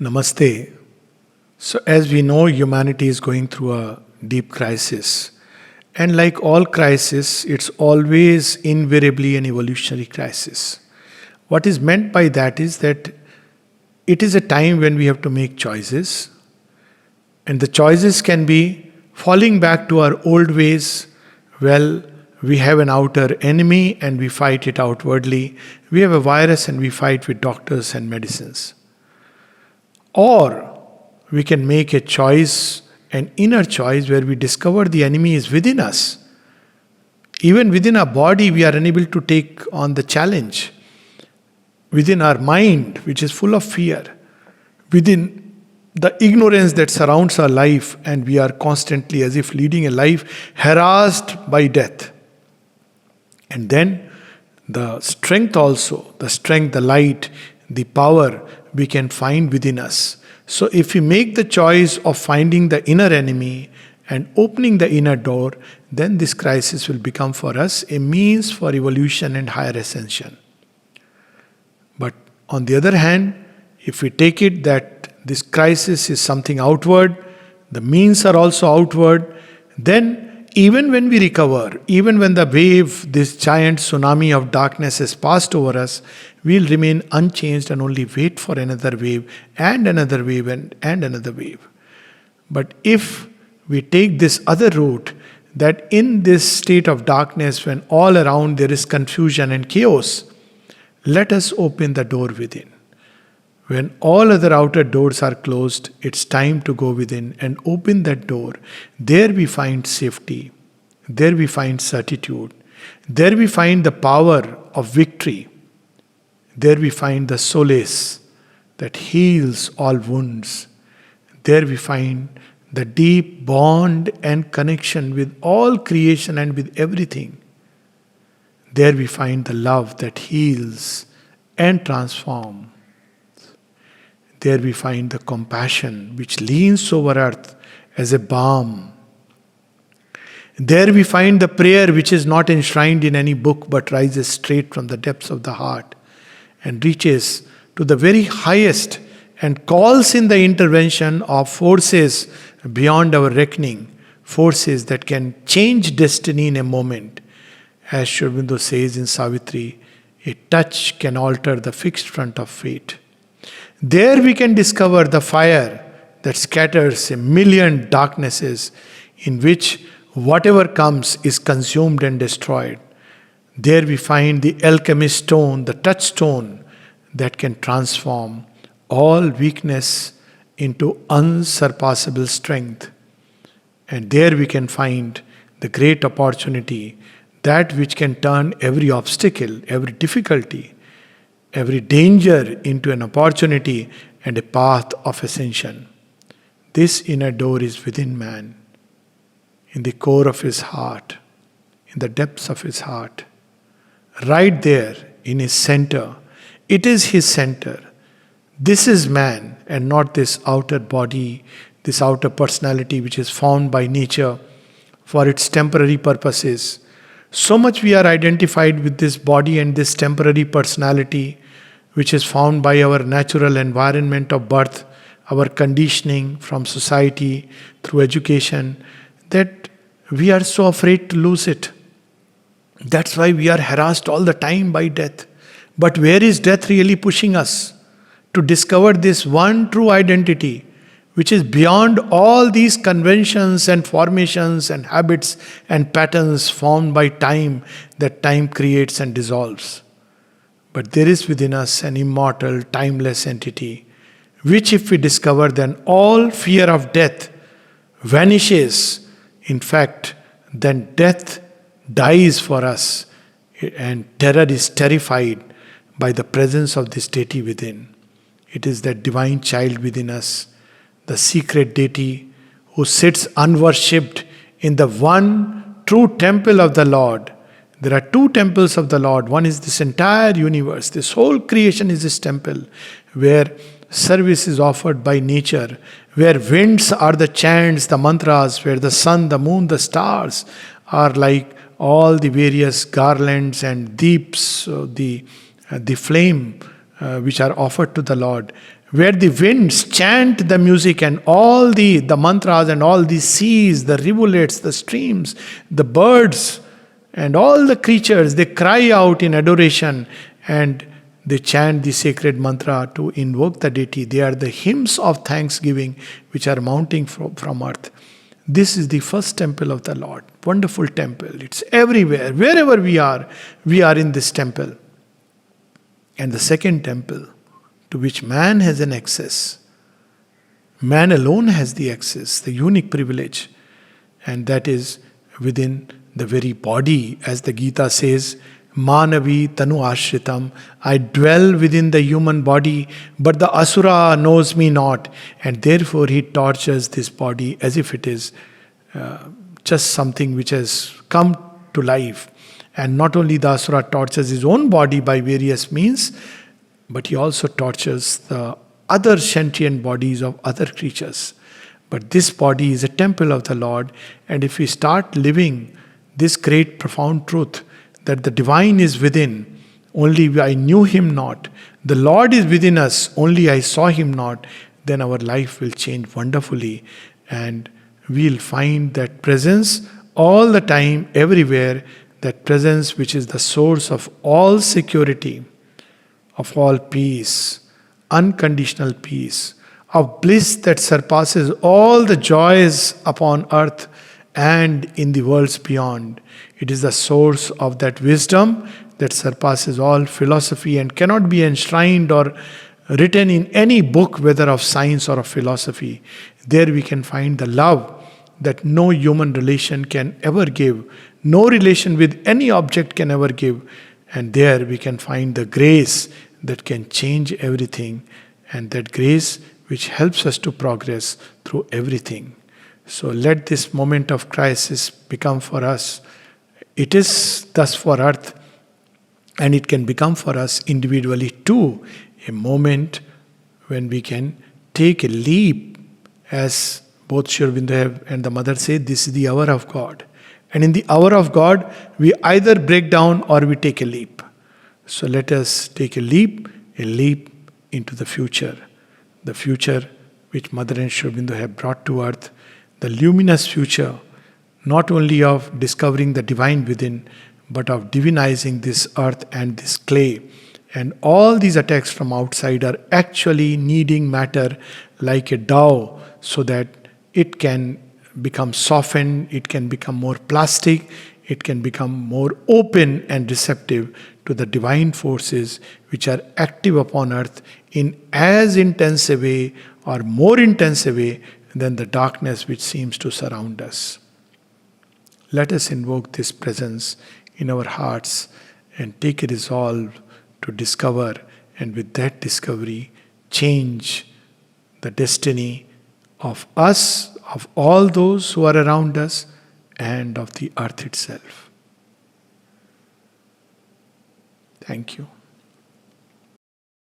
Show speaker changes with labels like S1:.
S1: Namaste. So, as we know, humanity is going through a deep crisis. And like all crises, it's always invariably an evolutionary crisis. What is meant by that is that it is a time when we have to make choices, and the choices can be falling back to our old ways. Well, we have an outer enemy and we fight it outwardly. We have a virus and we fight with doctors and medicines. Or we can make a choice, an inner choice, where we discover the enemy is within us. Even within our body, we are unable to take on the challenge. Within our mind, which is full of fear, within the ignorance that surrounds our life, and we are constantly as if leading a life harassed by death. And then the strength also, the light, the power we can find within us. So if we make the choice of finding the inner enemy and opening the inner door, then this crisis will become for us a means for evolution and higher ascension. But on the other hand, if we take it that this crisis is something outward, the means are also outward, then even when we recover, even when the wave, this giant tsunami of darkness has passed over us, we'll remain unchanged and only wait for another wave and another wave and another wave. But if we take this other route, that in this state of darkness, when all around there is confusion and chaos, let us open the door within. When all other outer doors are closed, it's time to go within and open that door. There we find safety. There we find certitude. There we find the power of victory. There we find the solace that heals all wounds. There we find the deep bond and connection with all creation and with everything. There we find the love that heals and transforms. There we find the compassion which leans over earth as a balm. There we find the prayer which is not enshrined in any book but rises straight from the depths of the heart and reaches to the very highest and calls in the intervention of forces beyond our reckoning, forces that can change destiny in a moment. As Sri Aurobindo says in Savitri, a touch can alter the fixed front of fate. There we can discover the fire that scatters a million darknesses, in which whatever comes is consumed and destroyed. There we find the alchemist stone, the touchstone that can transform all weakness into unsurpassable strength. And there we can find the great opportunity, that which can turn every obstacle, every difficulty, every danger into an opportunity and a path of ascension. This inner door is within man, in the core of his heart, in the depths of his heart, right there in his center. It is his center. This is man and not this outer body, this outer personality which is formed by nature for its temporary purposes. So much we are identified with this body and this temporary personality which is found by our natural environment of birth, our conditioning from society through education, that we are so afraid to lose it. That's why we are harassed all the time by death. But where is death really pushing us? To discover this one true identity, which is beyond all these conventions and formations and habits and patterns formed by time, that time creates and dissolves. But there is within us an immortal, timeless entity, which if we discover, then all fear of death vanishes. In fact, then death dies for us, and terror is terrified by the presence of this deity within. It is that divine child within us, the secret deity who sits unworshipped in the one true temple of the Lord. There are two temples of the Lord. One is this entire universe. This whole creation is this temple where service is offered by nature, where winds are the chants, the mantras, where the sun, the moon, the stars are like all the various garlands and deeps, the flame which are offered to the Lord, where the winds chant the music and all the mantras and all the seas, the rivulets, the streams, the birds, and all the creatures, they cry out in adoration and they chant the sacred mantra to invoke the deity. They are the hymns of thanksgiving which are mounting from earth. This is the first temple of the Lord. Wonderful temple. It's everywhere. Wherever we are in this temple. And the second temple, to which man has an access. Man alone has the access, the unique privilege. And that is within the very body, as the Gita says, Manavi Tanu Ashritam. I dwell within the human body, but the Asura knows me not. And therefore he tortures this body as if it is just something which has come to life. And not only the Asura tortures his own body by various means, but he also tortures the other sentient bodies of other creatures. But this body is a temple of the Lord, and if we start living this great profound truth, that the divine is within, only I knew him not. The Lord is within us, only I saw him not. Then our life will change wonderfully and we'll find that presence all the time, everywhere, that presence which is the source of all security, of all peace, unconditional peace, of bliss that surpasses all the joys upon earth and in the worlds beyond. It is the source of that wisdom that surpasses all philosophy and cannot be enshrined or written in any book, whether of science or of philosophy. There we can find the love that no human relation can ever give, no relation with any object can ever give. And there we can find the grace that can change everything, and that grace which helps us to progress through everything. So let this moment of crisis become for us. It is thus for earth, and it can become for us individually too a moment when we can take a leap, as both Sri Aurobindo and the mother say, this is the hour of God. And in the hour of God, we either break down or we take a leap. So let us take a leap into the future which Mother and Sri Aurobindo have brought to earth, the luminous future, not only of discovering the divine within, but of divinizing this earth and this clay. And all these attacks from outside are actually kneading matter like a dough so that it can become softened, it can become more plastic, it can become more open and receptive to the divine forces which are active upon earth in as intense a way or more intense a way than the darkness which seems to surround us. Let us invoke this presence in our hearts and take a resolve to discover, and with that discovery, change the destiny of us, of all those who are around us, and of the earth itself. Thank you.